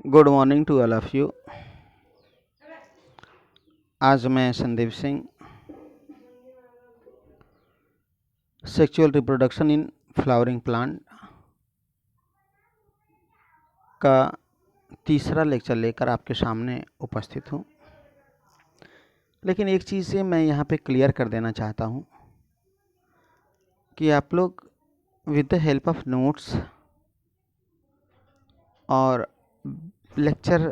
Good morning to all of you. आज मैं Sandeep Singh sexual reproduction in flowering plant का तीसरा लेक्चर लेकर आपके सामने उपस्थित हूँ। लेकिन एक चीज़ से मैं यहाँ पे क्लियर कर देना चाहता हूँ कि आप लोग with the help of notes और लेक्चर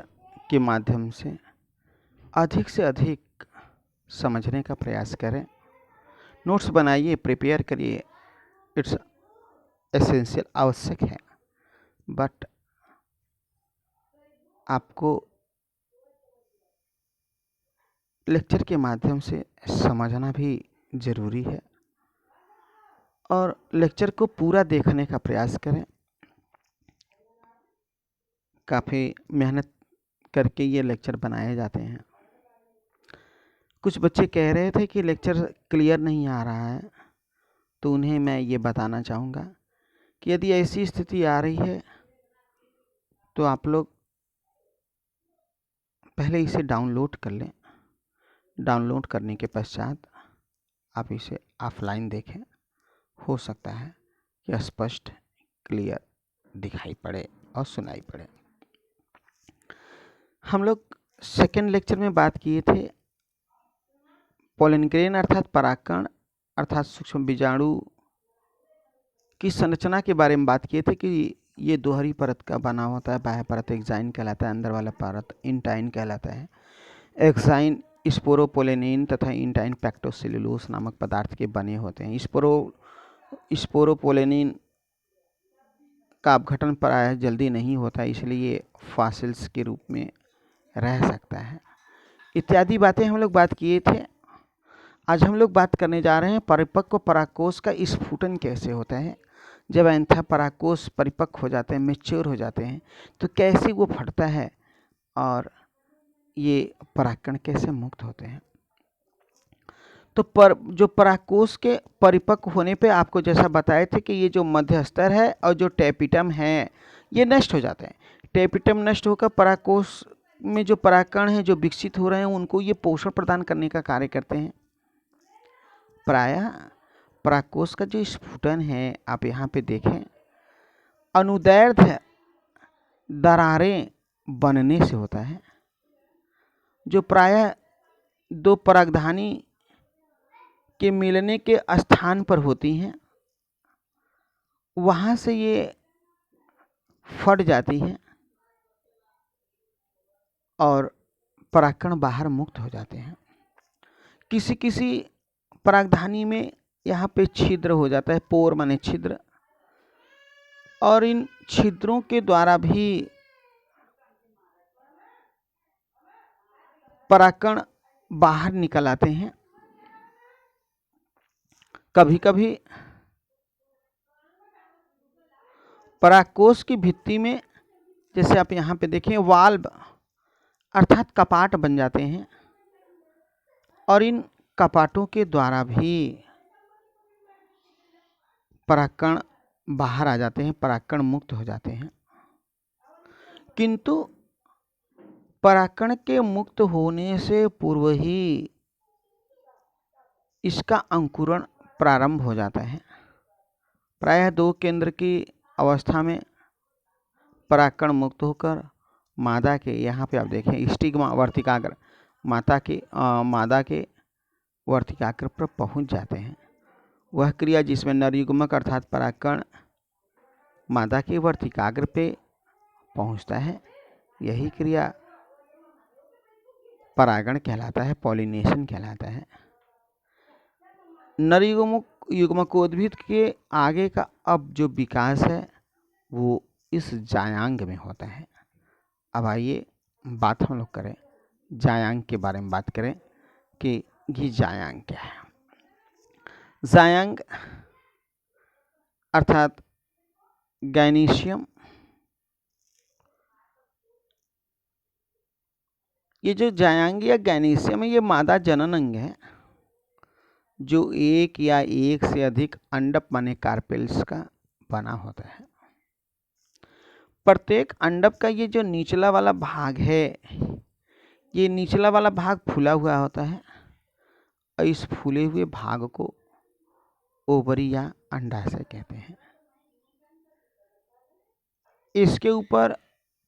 के माध्यम से अधिक समझने का प्रयास करें। नोट्स बनाइए, प्रिपेयर करिए, इट्स एसेंशियल, आवश्यक है। बट आपको लेक्चर के माध्यम से समझना भी ज़रूरी है और लेक्चर को पूरा देखने का प्रयास करें। काफ़ी मेहनत करके ये लेक्चर बनाए जाते हैं। कुछ बच्चे कह रहे थे कि लेक्चर क्लियर नहीं आ रहा है, तो उन्हें मैं ये बताना चाहूँगा कि यदि ऐसी स्थिति आ रही है तो आप लोग पहले इसे डाउनलोड कर लें। डाउनलोड करने के पश्चात आप इसे ऑफलाइन देखें। हो सकता है कि स्पष्ट क्लियर दिखाई पड़े और सुनाई पड़े। हम लोग सेकेंड लेक्चर में बात किए थे पोलन ग्रेन अर्थात परागकण अर्थात सूक्ष्म बीजाणु की संरचना के बारे में बात किए थे कि ये दोहरी परत का बना होता है। बाह्य परत एक्साइन कहलाता है, अंदर वाला परत इंटाइन कहलाता है। एक्साइन स्पोरोपोलेनिन तथा इंटाइन पैक्टोसेलुलोस नामक पदार्थ के बने होते हैं। स्पोरोपोलेनिन का अपघटन प्रायः जल्दी नहीं होता, इसलिए फॉसिल्स के रूप में रह सकता है। इत्यादि बातें हम लोग बात किए थे। आज हम लोग बात करने जा रहे हैं परिपक्व परागकोश का स्फुटन कैसे होता है। जब एंथा परागकोश परिपक्व हो जाते हैं, मैच्योर हो जाते हैं, तो कैसे वो फटता है और ये परागकण कैसे मुक्त होते हैं। तो जो परागकोश के परिपक्व होने पे आपको जैसा बताए थे कि ये जो मध्य स्तर है और जो टेपिटम है ये नष्ट हो जाते हैं। टेपिटम नष्ट होकर परागकोश में जो परागकण हैं जो विकसित हो रहे हैं उनको ये पोषण प्रदान करने का कार्य करते हैं। प्रायः परागकोश का जो स्फुटन है आप यहाँ पे देखें, अनुदैर्ध्य दरारें बनने से होता है, जो प्रायः दो परागधानी के मिलने के स्थान पर होती हैं। वहाँ से ये फट जाती हैं और परागकण बाहर मुक्त हो जाते हैं। किसी किसी परागधानी में यहाँ पे छिद्र हो जाता है, पोर माने छिद्र, और इन छिद्रों के द्वारा भी परागकण बाहर निकल आते हैं। कभी कभी परागकोश की भित्ति में, जैसे आप यहाँ पे देखें, वाल्व अर्थात कपाट बन जाते हैं और इन कपाटों के द्वारा भी परागकण बाहर आ जाते हैं, परागकण मुक्त हो जाते हैं। किंतु परागकण के मुक्त होने से पूर्व ही इसका अंकुरण प्रारंभ हो जाता है। प्रायः 2 केंद्र की अवस्था में परागकण मुक्त होकर मादा के, यहाँ पे आप देखें स्टिग्मा वर्तिकाग्र, मादा के वर्तिकाग्र पर पहुंच जाते हैं। वह क्रिया जिसमें नरयुग्मक अर्थात परागकण मादा के वर्तिकाग्र पे पहुंचता है, यही क्रिया परागण कहलाता है, पॉलिनेशन कहलाता है। नरयुग्मकोद्भिद के आगे का अब जो विकास है वो इस जायांग में होता है। अब आइए बात हम लोग करें जायांग के बारे में, बात करें कि ये जायांग क्या है। जायांग अर्थात गैनीशियम, ये जो जायांग या गैनीशियम है ये मादा जनन अंग है जो एक या एक से अधिक अंडप माने कार्पेल्स का बना होता है। प्रत्येक अंडक का ये जो निचला वाला भाग है, ये निचला वाला भाग फूला हुआ होता है और इस फूले हुए भाग को ओवरी या अंडाशय कहते हैं। इसके ऊपर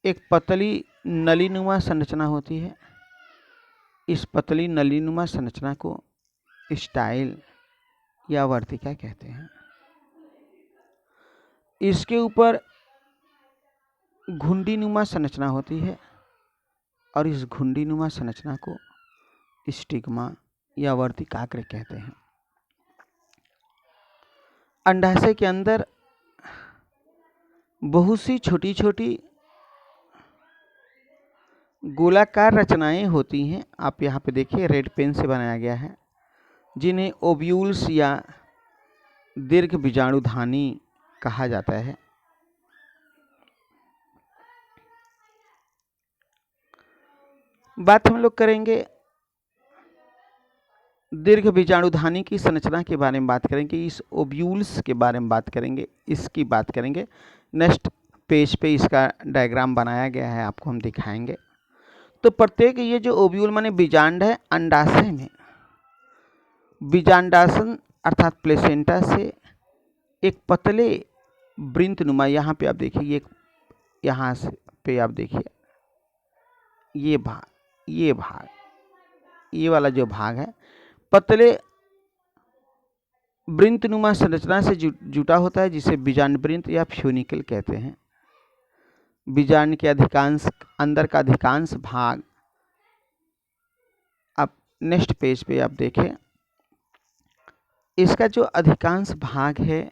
एक पतली नलीनुमा संरचना होती है। इस पतली नलीनुमा संरचना को स्टाइल या वर्तिका कहते हैं। इसके ऊपर घुंडीनुमा संरचना होती है और इस घुंडीनुमा संरचना को स्टिग्मा या वर्तिकाग्र कहते हैं। अंडाशय के अंदर बहुत सी छोटी छोटी गोलाकार रचनाएं होती हैं। आप यहाँ पे देखिए रेड पेन से बनाया गया है, जिन्हें ओव्यूल्स या दीर्घ बीजाणुधानी कहा जाता है। बात हम लोग करेंगे दीर्घ बीजाणुधानी की संरचना के बारे में बात करेंगे, इस ओव्यूल्स के बारे में बात करेंगे, इसकी बात करेंगे। नेक्स्ट पेज पे इसका डायग्राम बनाया गया है, आपको हम दिखाएंगे। तो प्रत्येक ये जो ओव्यूल माने बीजांड है, अंडाशय में बीजांडासन अर्थात प्लेसेंटा से एक पतले वृंतनुमा, यहाँ पे आप देखिए, ये यहाँ से पे आप देखिए ये भाग, ये वाला जो भाग है पतले वृंतनुमा संरचना से जुटा होता है, जिसे बीजांड वृंत या फ्यूनिकल कहते हैं। बीजांड के अधिकांश अंदर का अधिकांश भाग, आप नेक्स्ट पेज पे आप देखें, इसका जो अधिकांश भाग है,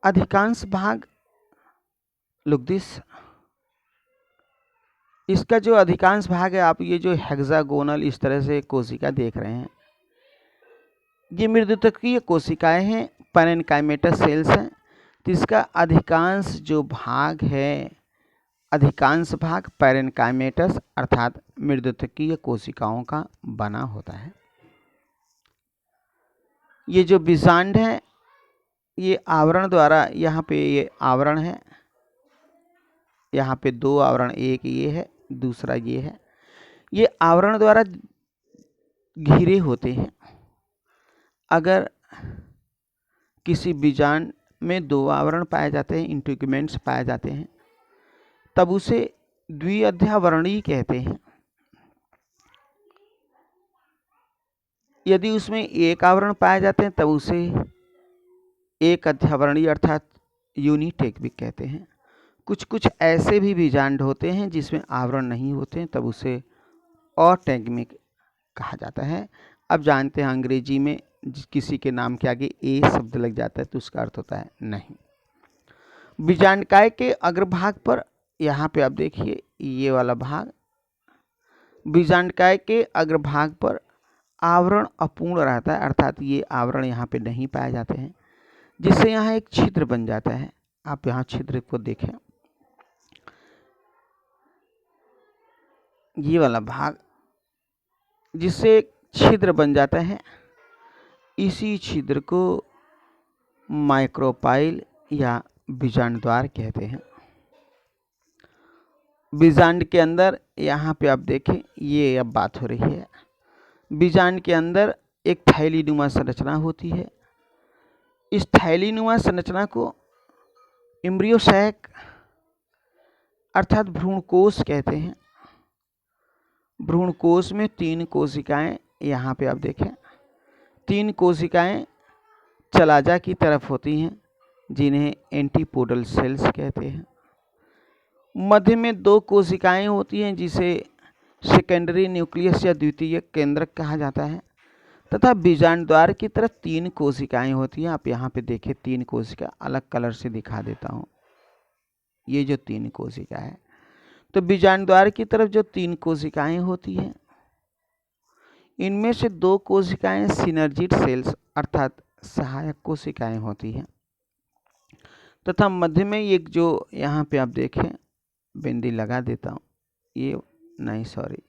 अधिकांश भाग लुक दिस, इसका जो अधिकांश भाग है, आप ये जो हेक्सागोनल इस तरह से कोशिका देख रहे हैं, ये मृदुतकीय कोशिकाएं हैं, पैरेन्काइमेटस सेल्स हैं। तो इसका अधिकांश जो भाग है, अधिकांश भाग पैरेन्काइमेटस अर्थात मृदुतकीय कोशिकाओं का बना होता है। ये जो बीजांड है, ये आवरण द्वारा, यहाँ पे ये आवरण है, यहाँ पे दो आवरण, एक ये है, दूसरा ये है, ये आवरण द्वारा घिरे होते हैं। अगर किसी बीजांड में दो आवरण पाए जाते हैं, इंटीग्यूमेंट्स पाए जाते हैं, तब उसे द्विअध्यावरणीय कहते हैं। यदि उसमें एक आवरण पाए जाते हैं तब उसे एक अध्यावरणीय अर्थात यूनिटेग्मिक कहते हैं। कुछ कुछ ऐसे भी बीजांड होते हैं जिसमें आवरण नहीं होते हैं, तब उसे अटेग्मिक कहा जाता है। अब जानते हैं अंग्रेजी में किसी के नाम के आगे ए शब्द लग जाता है तो उसका अर्थ होता है नहीं। बीजांडकाय के अग्रभाग पर, यहाँ पे आप देखिए ये वाला भाग, बीजांडकाय के अग्रभाग पर आवरण अपूर्ण रहता है, अर्थात ये आवरण यहाँ पे नहीं पाए जाते हैं, जिससे यहाँ एक छिद्र बन जाता है। आप यहाँ छिद्र को देखें, ये वाला भाग जिससे एक छिद्र बन जाता है, इसी छिद्र को माइक्रोपाइल या बीजांड द्वार कहते हैं। बीजांड के अंदर, यहाँ पे आप देखें, ये अब बात हो रही है, बीजांड के अंदर एक थैलीनुमा संरचना होती है। इस थैलीनुमा संरचना को एम्ब्रियोसैक अर्थात भ्रूणकोश कहते हैं। भ्रूणकोश में तीन कोशिकाएं, यहाँ पे आप देखें, तीन कोशिकाएं चलाजा की तरफ होती हैं, जिन्हें एंटीपोडल सेल्स कहते हैं। मध्य में दो कोशिकाएं होती हैं, जिसे सेकेंडरी न्यूक्लियस या द्वितीय केंद्रक कहा जाता है, तथा बीजांड द्वार की तरफ तीन कोशिकाएं होती हैं। आप यहाँ पे देखें, तीन कोशिका, अलग कलर से दिखा देता हूँ, ये जो तीन कोशिका है, तो बीजांड द्वार की तरफ जो तीन कोशिकाएं होती हैं, इनमें से दो कोशिकाएं सिनर्जिड सेल्स अर्थात सहायक कोशिकाएं होती हैं, तथा मध्य में एक जो यहाँ पे आप देखें, बिंदी लगा देता हूँ, ये नहीं सॉरी,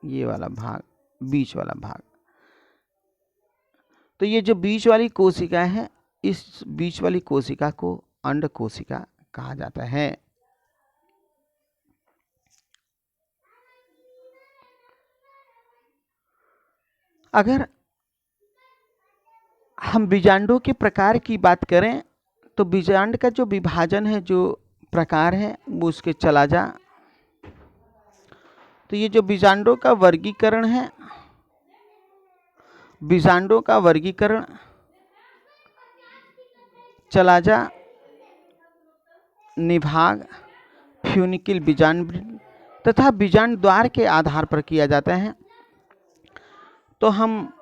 ये वाला भाग, बीच वाला भाग, तो ये जो बीच वाली कोशिका है, इस बीच वाली कोशिका को अंड कोशिका कहा जाता है। अगर हम बीजांडों के प्रकार की बात करें तो बीजांड का जो विभाजन है, जो प्रकार है, वो उसके चला जा। तो ये जो बीजांडों का वर्गीकरण है, बीजांडों का वर्गीकरण चला जा, निभाग, फ्यूनिकिल बीजांड तथा बीजांड द्वार के आधार पर किया जाता है। तो हम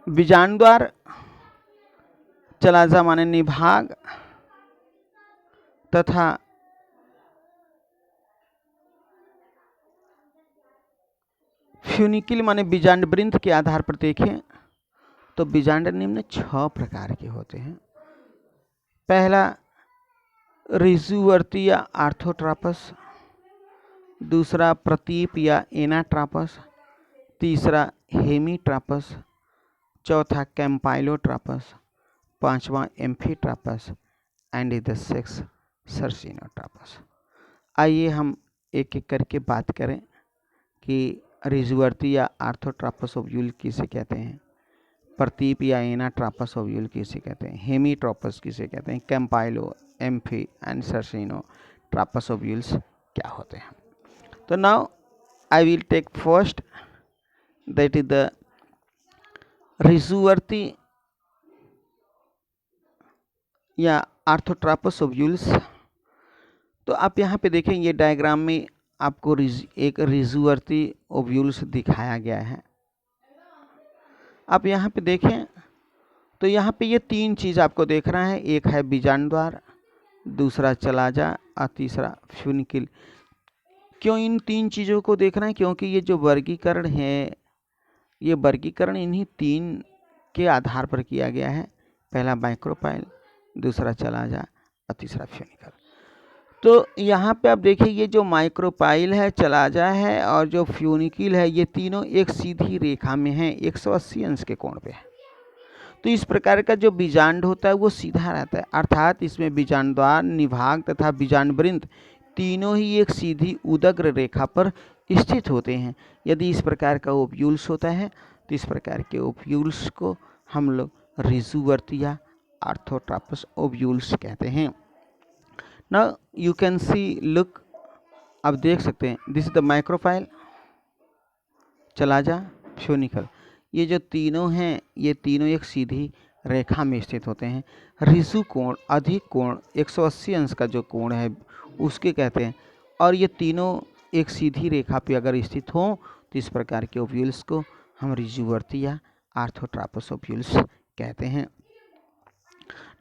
बीजांड द्वार, चला जा माने निभाग तथा फ्यूनिकिल माने बीजांड वृंत के आधार पर देखें तो बीजांड निम्न 6 प्रकार के होते हैं। पहला रिजुवर्ती या आर्थोट्रापस, दूसरा प्रतीप या एनाट्रापस, तीसरा हेमीट्रापस, चौथा कैम्पाइलोट्रापस, पांचवा एम्फीट्रापस एंड द सिक्स सर्सिनोट्रापस। आइए हम एक एक करके बात करें कि रिजुवर्ती या आर्थोट्रापस ओव्यूल किसे कहते हैं, प्रतीप या एनाट्रापस ओव्यूल किसे कहते हैं, हेमीट्रापस किसे कहते हैं, campylo, amphi and circinotropous ovules क्या होते हैं। तो now I will take first, that is the रिजुवर्ती या आर्थोट्रापस ओव्यूल्स। तो आप यहाँ पे देखें, ये डायग्राम में आपको एक रिजुवर्ती ओव्यूल्स दिखाया गया है। आप यहाँ पे देखें तो यहाँ पे ये 3 चीज़ आपको देख रहा है, एक है बीजांड द्वार, दूसरा चलाजा और तीसरा फ्यूनिकिल। क्यों इन 3 चीज़ों को देख रहे हैं? क्योंकि ये जो वर्गीकरण है, ये वर्गीकरण इन्हीं 3 के आधार पर किया गया है। पहला माइक्रोपाइल, दूसरा चलाजा और तीसरा फ्यूनिकल। तो यहाँ पे आप देखिए, ये जो माइक्रोपाइल है, चलाजा है और जो फ्यूनिकिल है, ये तीनों एक सीधी रेखा में हैं, 180 अंश के कोण पे है। तो इस प्रकार का जो बीजांड होता है वो सीधा रहता है, अर्थात इसमें बीजांड द्वार, निभाग तथा बीजांड वृंत तीनों ही एक सीधी उदग्र रेखा पर स्थित होते हैं। यदि इस प्रकार का ओव्यूल्स होता है तो इस प्रकार के ओव्यूल्स को हम लोग रिजुवर्ती या आर्थोट्रापस ओव्यूल्स कहते हैं। Now you can see, look, आप देख सकते हैं, this is the micropyle, chalaza, funicle. ये जो तीनों हैं, ये तीनों एक सीधी रेखा में स्थित होते हैं। रिजु कोण, अधिक कोण, 180 अंश का जो कोण है उसके कहते हैं। और ये तीनों एक सीधी रेखा पे अगर स्थित हों तो इस प्रकार के ओव्यूल्स को हम रिजुवर्ती या आर्थोट्रापस ओव्यूल्स कहते हैं।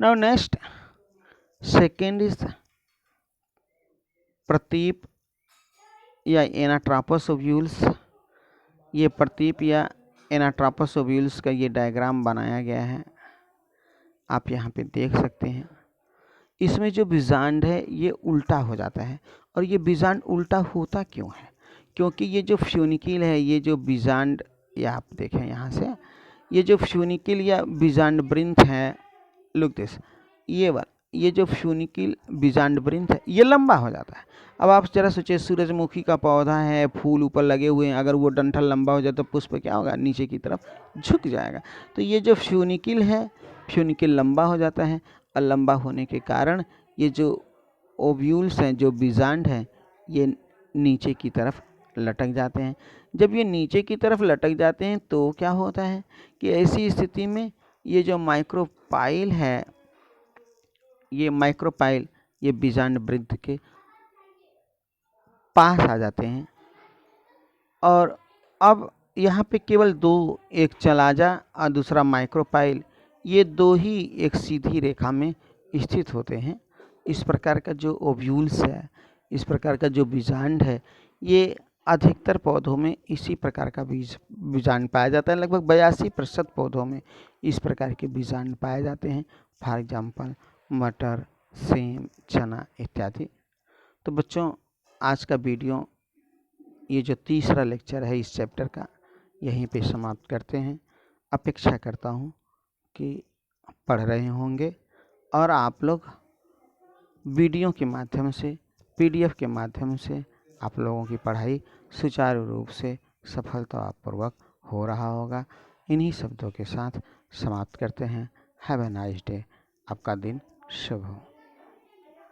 नाउ नेक्स्ट, सेकेंड इज प्रतीप या एनाट्रापस ओव्यूल्स। ये प्रतीप या एनाट्रापस ओव्यूल्स का ये डायग्राम बनाया गया है, आप यहाँ पे देख सकते हैं। इसमें जो बीजांड है ये उल्टा हो जाता है। और ये बीजांड उल्टा होता क्यों है? क्योंकि ये जो फ्यूनिकिल है, ये जो बीजांड, या आप देखें यहाँ से, ये जो फ्यूनिकिल या बीजांड वृंत है, लुक दिस, ये जो फ्यूनिकिल बीजांड वृंत है ये लंबा हो जाता है। अब आप जरा सोचिए, सूरजमुखी का पौधा है, फूल ऊपर लगे हुए हैं, अगर वो डंठल लंबा हो जाए तो पुष्प क्या होगा, नीचे की तरफ झुक जाएगा। तो ये जो फ्यूनिकिल है, फ्यूनिकिल लंबा हो जाता है और लंबा होने के कारण ये जो ओव्यूल्स हैं, जो बीजांड हैं, ये नीचे की तरफ लटक जाते हैं। जब ये नीचे की तरफ लटक जाते हैं तो क्या होता है कि ऐसी स्थिति में ये जो माइक्रोपाइल है, ये माइक्रोपाइल, ये बीजांड वृंत के पास आ जाते हैं। और अब यहाँ पे केवल 2, एक चलाजा और दूसरा माइक्रोपाइल, ये 2 ही एक सीधी रेखा में स्थित होते हैं। इस प्रकार का जो ओव्यूल्स है, इस प्रकार का जो बीजांड है, ये अधिकतर पौधों में इसी प्रकार का बीजांड पाया जाता है। लगभग 82% पौधों में इस प्रकार के बीजांड पाए जाते हैं। फॉर एग्जाम्पल मटर, सेम, चना इत्यादि। तो बच्चों, आज का वीडियो, ये जो तीसरा लेक्चर है इस चैप्टर का, यहीं पे समाप्त करते हैं। अपेक्षा करता हूँ कि पढ़ रहे होंगे और आप लोग वीडियो के माध्यम से, PDF के माध्यम से आप लोगों की पढ़ाई सुचारू रूप से सफलतापूर्वक हो रहा होगा। इन्हीं शब्दों के साथ समाप्त करते हैं। Have a nice day. आपका दिन शुभ हो।